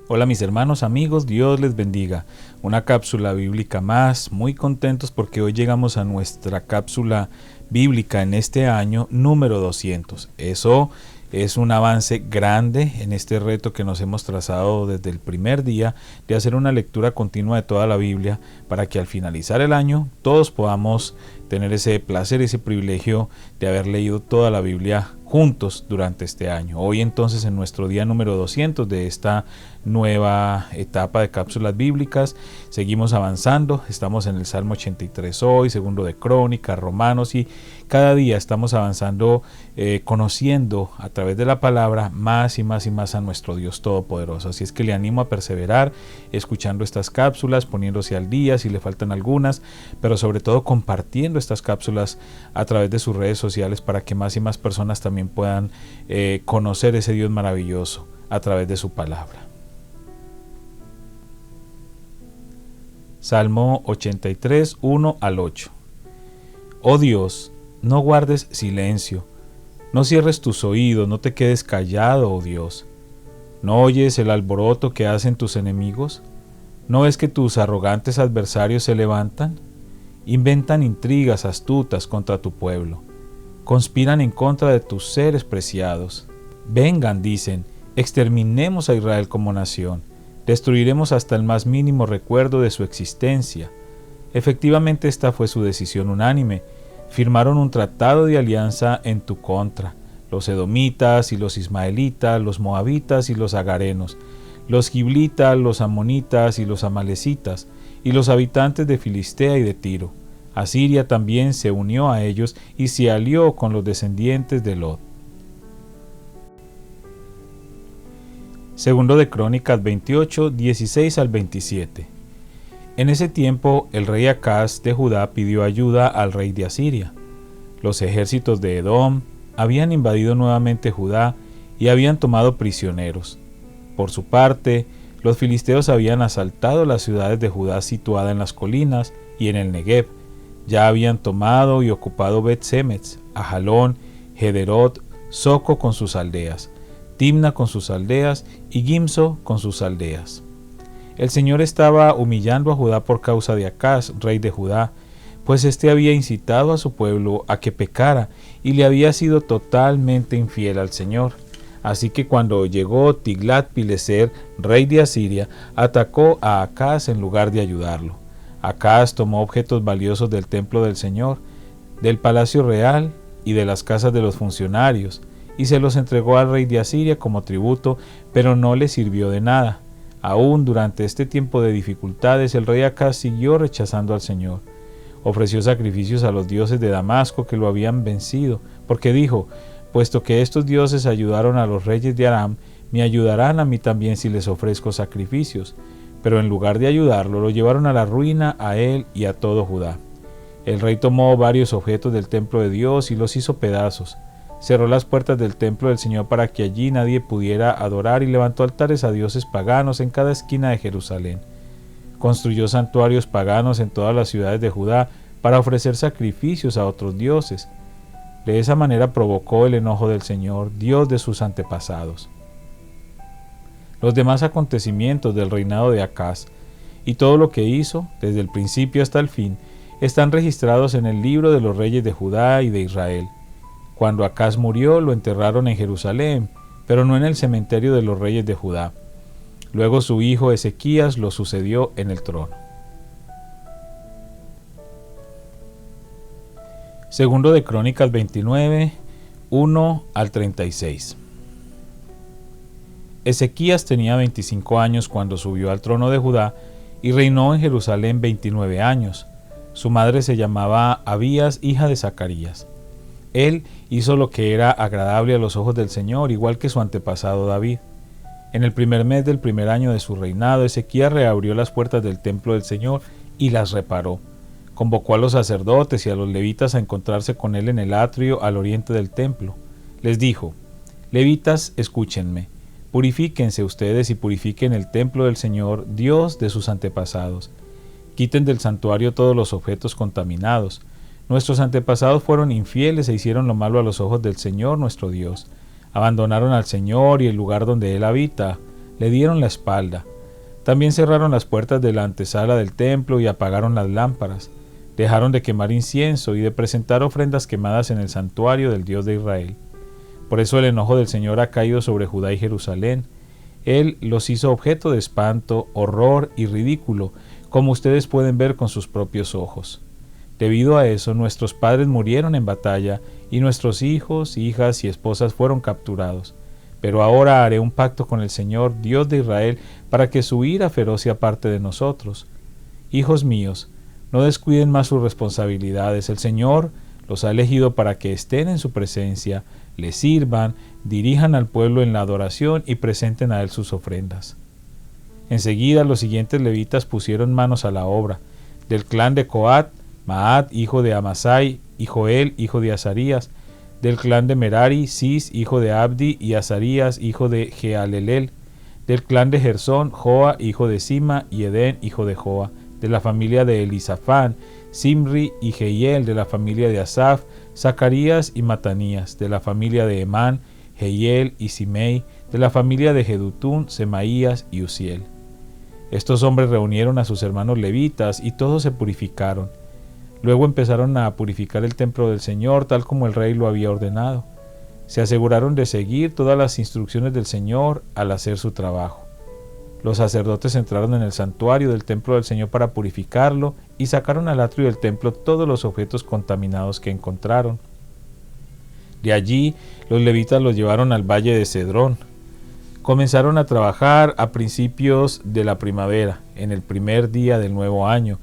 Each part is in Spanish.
Hola mis hermanos, amigos, Dios les bendiga. Una cápsula bíblica más, muy contentos porque hoy llegamos a nuestra cápsula bíblica en este año número 200. Eso es un avance grande en este reto que nos hemos trazado desde el primer día de hacer una lectura continua de toda la Biblia para que al finalizar el año todos podamos tener ese placer, ese privilegio de haber leído toda la Biblia juntos durante este año. Hoy entonces en nuestro día número 200 de esta nueva etapa de cápsulas bíblicas, seguimos avanzando, estamos en el Salmo 83 hoy, segundo de Crónicas, Romanos, y cada día estamos avanzando conociendo a través de la palabra más y más y más a nuestro Dios Todopoderoso. Así es que le animo a perseverar escuchando estas cápsulas, poniéndose al día si le faltan algunas, pero sobre todo compartiendo estas cápsulas a través de sus redes sociales para que más y más personas también puedan conocer ese Dios maravilloso a través de su palabra. Salmo 83, 1 al 8. Oh Dios, no guardes silencio, no cierres tus oídos, no te quedes callado, oh Dios. ¿No oyes el alboroto que hacen tus enemigos? ¿No ves que tus arrogantes adversarios se levantan? Inventan intrigas astutas contra tu pueblo. Conspiran en contra de tus seres preciados. Vengan, dicen, exterminemos a Israel como nación. Destruiremos hasta el más mínimo recuerdo de su existencia. Efectivamente, esta fue su decisión unánime. Firmaron un tratado de alianza en tu contra. Los edomitas y los ismaelitas, los moabitas y los agarenos, los giblitas, los amonitas y los amalecitas, y los habitantes de Filistea y de Tiro. Asiria también se unió a ellos y se alió con los descendientes de Lot. Segundo de Crónicas 28, 16 al 27. En ese tiempo el rey Acaz de Judá pidió ayuda al rey de Asiria. Los ejércitos de Edom habían invadido nuevamente Judá y habían tomado prisioneros. Por su parte, los filisteos habían asaltado las ciudades de Judá situadas en las colinas y en el Negev. Ya habían tomado y ocupado Bet-Semetz, Ajalón, Gederot, Soco con sus aldeas, Timna con sus aldeas y Gimzo con sus aldeas. El Señor estaba humillando a Judá por causa de Acaz, rey de Judá, pues éste había incitado a su pueblo a que pecara y le había sido totalmente infiel al Señor. Así que cuando llegó Tiglat-Pileser, rey de Asiria, atacó a Acaz en lugar de ayudarlo. Acaz tomó objetos valiosos del templo del Señor, del palacio real y de las casas de los funcionarios, y se los entregó al rey de Asiria como tributo, pero no le sirvió de nada. Aún durante este tiempo de dificultades, el rey Acaz siguió rechazando al Señor. Ofreció sacrificios a los dioses de Damasco que lo habían vencido, porque dijo: puesto que estos dioses ayudaron a los reyes de Aram, me ayudarán a mí también si les ofrezco sacrificios. Pero en lugar de ayudarlo, lo llevaron a la ruina a él y a todo Judá. El rey tomó varios objetos del templo de Dios y los hizo pedazos. Cerró las puertas del templo del Señor para que allí nadie pudiera adorar y levantó altares a dioses paganos en cada esquina de Jerusalén. Construyó santuarios paganos en todas las ciudades de Judá para ofrecer sacrificios a otros dioses. De esa manera provocó el enojo del Señor, Dios de sus antepasados. Los demás acontecimientos del reinado de Acaz y todo lo que hizo, desde el principio hasta el fin, están registrados en el libro de los reyes de Judá y de Israel. Cuando Acaz murió, lo enterraron en Jerusalén, pero no en el cementerio de los reyes de Judá. Luego su hijo Ezequías lo sucedió en el trono. Segundo de Crónicas 29, 1 al 36. Ezequías tenía 25 años cuando subió al trono de Judá y reinó en Jerusalén 29 años. Su madre se llamaba Abías, hija de Zacarías. Él hizo lo que era agradable a los ojos del Señor, igual que su antepasado David. En el primer mes del primer año de su reinado, Ezequías reabrió las puertas del templo del Señor y las reparó. Convocó a los sacerdotes y a los levitas a encontrarse con él en el atrio al oriente del templo. Les dijo: Levitas, escúchenme. Purifíquense ustedes y purifiquen el templo del Señor, Dios de sus antepasados. Quiten del santuario todos los objetos contaminados. Nuestros antepasados fueron infieles e hicieron lo malo a los ojos del Señor nuestro Dios. Abandonaron al Señor y el lugar donde Él habita. le dieron la espalda. También cerraron las puertas de la antesala del templo y apagaron las lámparas. Dejaron de quemar incienso y de presentar ofrendas quemadas en el santuario del Dios de Israel. Por eso el enojo del Señor ha caído sobre Judá y Jerusalén. Él los hizo objeto de espanto, horror y ridículo, como ustedes pueden ver con sus propios ojos. Debido a eso, nuestros padres murieron en batalla, y nuestros hijos, hijas y esposas fueron capturados. Pero ahora haré un pacto con el Señor, Dios de Israel, para que su ira feroz sea parte de nosotros. Hijos míos, no descuiden más sus responsabilidades. El Señor los ha elegido para que estén en su presencia, le sirvan, dirijan al pueblo en la adoración y presenten a él sus ofrendas. Enseguida los siguientes levitas pusieron manos a la obra. Del clan de Coat, Maat, hijo de Amasai, y Joel, hijo de Azarías. Del clan de Merari, Cis, hijo de Abdi, y Azarías, hijo de Jealelel. Del clan de Gersón, Joa, hijo de Sima, y Edén, hijo de Joa. De la familia de Elisafán, Simri y Jehiel. De la familia de Asaf, Zacarías y Matanías. De la familia de Emán, Jehiel y Simei. De la familia de Jedutún, Semaías y Uziel. Estos hombres reunieron a sus hermanos levitas y todos se purificaron. Luego empezaron a purificar el templo del Señor tal como el rey lo había ordenado. Se aseguraron de seguir todas las instrucciones del Señor al hacer su trabajo. Los sacerdotes entraron en el santuario del templo del Señor para purificarlo y sacaron al atrio del templo todos los objetos contaminados que encontraron. De allí los levitas los llevaron al valle de Cedrón. Comenzaron a trabajar a principios de la primavera, en el primer día del nuevo año,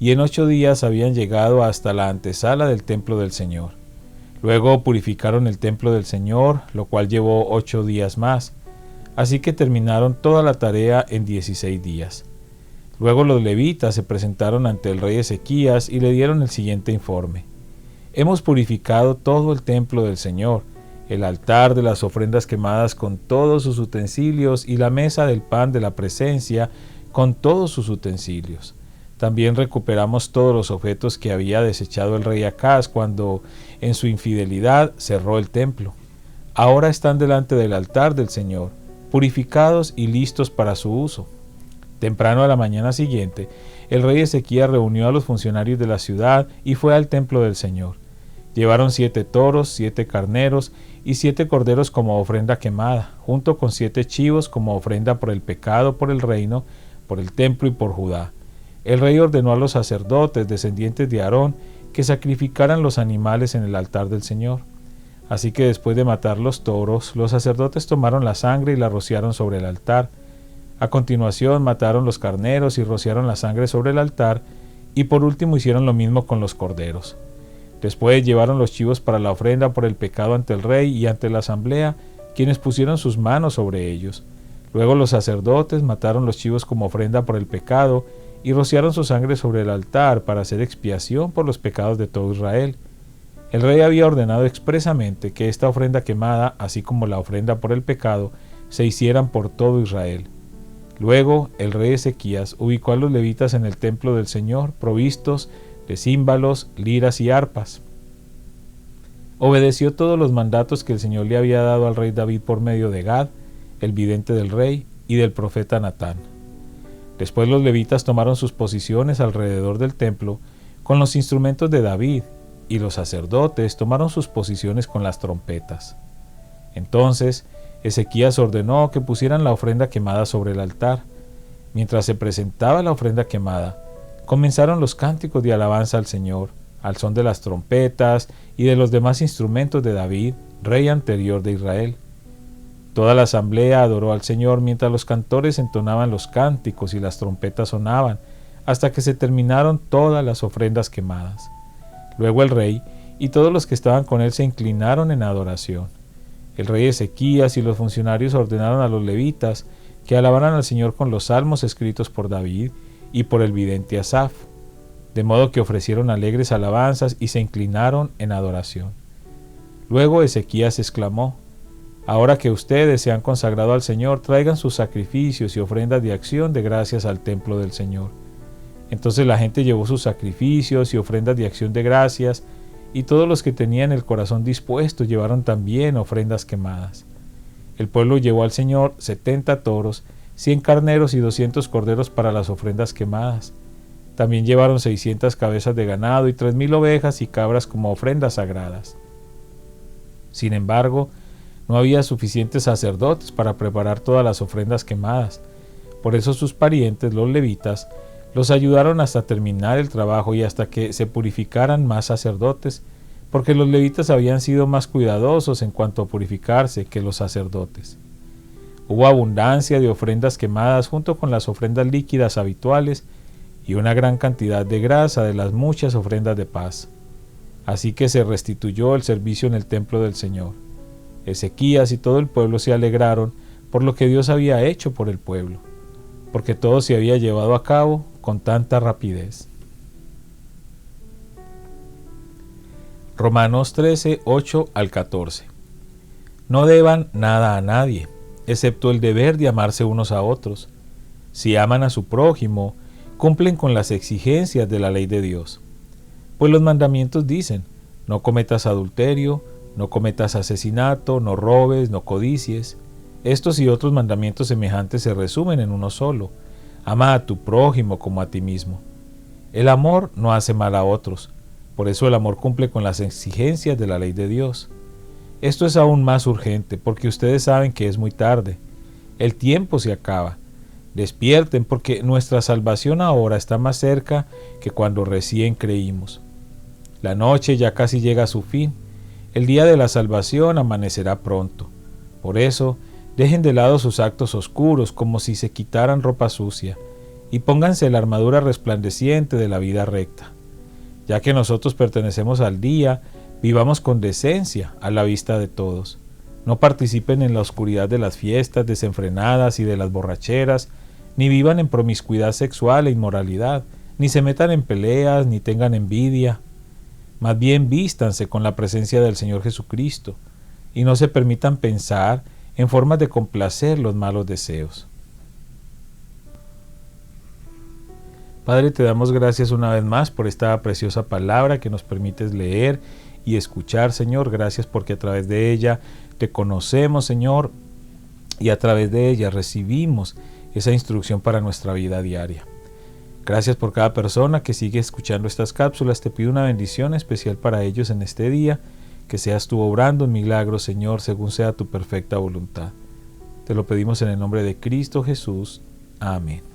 y en 8 días habían llegado hasta la antesala del templo del Señor. Luego purificaron el templo del Señor, lo cual llevó 8 días más, así que terminaron toda la tarea en 16 días. Luego los levitas se presentaron ante el rey Ezequías y le dieron el siguiente informe. Hemos purificado todo el templo del Señor, el altar de las ofrendas quemadas con todos sus utensilios y la mesa del pan de la presencia con todos sus utensilios. También recuperamos todos los objetos que había desechado el rey Acaz cuando, en su infidelidad, cerró el templo. Ahora están delante del altar del Señor, purificados y listos para su uso. Temprano a la mañana siguiente, el rey Ezequías reunió a los funcionarios de la ciudad y fue al templo del Señor. Llevaron 7 toros, 7 carneros y 7 corderos como ofrenda quemada, junto con 7 chivos como ofrenda por el pecado, por el reino, por el templo y por Judá. El rey ordenó a los sacerdotes, descendientes de Aarón, que sacrificaran los animales en el altar del Señor. Así que después de matar los toros, los sacerdotes tomaron la sangre y la rociaron sobre el altar. A continuación mataron los carneros y rociaron la sangre sobre el altar, y por último hicieron lo mismo con los corderos. Después llevaron los chivos para la ofrenda por el pecado ante el rey y ante la asamblea, quienes pusieron sus manos sobre ellos. Luego los sacerdotes mataron los chivos como ofrenda por el pecado, y rociaron su sangre sobre el altar para hacer expiación por los pecados de todo Israel. El rey había ordenado expresamente que esta ofrenda quemada, así como la ofrenda por el pecado, se hicieran por todo Israel. Luego el rey Ezequías ubicó a los levitas en el templo del Señor, provistos de címbalos, liras y arpas. Obedeció todos los mandatos que el Señor le había dado al rey David por medio de Gad, el vidente del rey, y del profeta Natán. Después los levitas tomaron sus posiciones alrededor del templo con los instrumentos de David, y los sacerdotes tomaron sus posiciones con las trompetas. Entonces Ezequías ordenó que pusieran la ofrenda quemada sobre el altar. Mientras se presentaba la ofrenda quemada, comenzaron los cánticos de alabanza al Señor, al son de las trompetas y de los demás instrumentos de David, rey anterior de Israel. Toda la asamblea adoró al Señor mientras los cantores entonaban los cánticos y las trompetas sonaban, hasta que se terminaron todas las ofrendas quemadas. Luego el rey y todos los que estaban con él se inclinaron en adoración. El rey Ezequías y los funcionarios ordenaron a los levitas que alabaran al Señor con los salmos escritos por David y por el vidente Asaf, de modo que ofrecieron alegres alabanzas y se inclinaron en adoración. Luego Ezequías exclamó: Ahora que ustedes se han consagrado al Señor, traigan sus sacrificios y ofrendas de acción de gracias al templo del Señor. Entonces la gente llevó sus sacrificios y ofrendas de acción de gracias, y todos los que tenían el corazón dispuesto llevaron también ofrendas quemadas. El pueblo llevó al Señor 70 toros 100 carneros y 200 corderos para las ofrendas quemadas. También llevaron 600 cabezas de ganado y 3000 ovejas y cabras como ofrendas sagradas. Sin embargo, no había suficientes sacerdotes para preparar todas las ofrendas quemadas. Por eso sus parientes, los levitas, los ayudaron hasta terminar el trabajo y hasta que se purificaran más sacerdotes, porque los levitas habían sido más cuidadosos en cuanto a purificarse que los sacerdotes. Hubo abundancia de ofrendas quemadas junto con las ofrendas líquidas habituales y una gran cantidad de grasa de las muchas ofrendas de paz. Así que se restituyó el servicio en el templo del Señor. Ezequías y todo el pueblo se alegraron por lo que Dios había hecho por el pueblo, porque todo se había llevado a cabo con tanta rapidez. Romanos 13, 8 al 14. No deban nada a nadie, excepto el deber de amarse unos a otros. Si aman a su prójimo, cumplen con las exigencias de la ley de Dios. Pues los mandamientos dicen: no cometas adulterio, no cometas asesinato, no robes, no codicies. Estos y otros mandamientos semejantes se resumen en uno solo: ama a tu prójimo como a ti mismo. El amor no hace mal a otros, por eso el amor cumple con las exigencias de la ley de Dios. Esto es aún más urgente, porque ustedes saben que es muy tarde. El tiempo se acaba. Despierten, porque nuestra salvación ahora está más cerca que cuando recién creímos. La noche ya casi llega a su fin. El día de la salvación amanecerá pronto. Por eso, dejen de lado sus actos oscuros como si se quitaran ropa sucia, y pónganse la armadura resplandeciente de la vida recta. Ya que nosotros pertenecemos al día, vivamos con decencia a la vista de todos. No participen en la oscuridad de las fiestas desenfrenadas y de las borracheras, ni vivan en promiscuidad sexual e inmoralidad, ni se metan en peleas, ni tengan envidia. Más bien vístanse con la presencia del Señor Jesucristo, y no se permitan pensar en formas de complacer los malos deseos. Padre, te damos gracias una vez más por esta preciosa palabra que nos permites leer y escuchar, Señor. Gracias porque a través de ella te conocemos, Señor, y a través de ella recibimos esa instrucción para nuestra vida diaria. Gracias por cada persona que sigue escuchando estas cápsulas. Te pido una bendición especial para ellos en este día, que seas tú obrando en milagros, Señor, según sea tu perfecta voluntad. Te lo pedimos en el nombre de Cristo Jesús. Amén.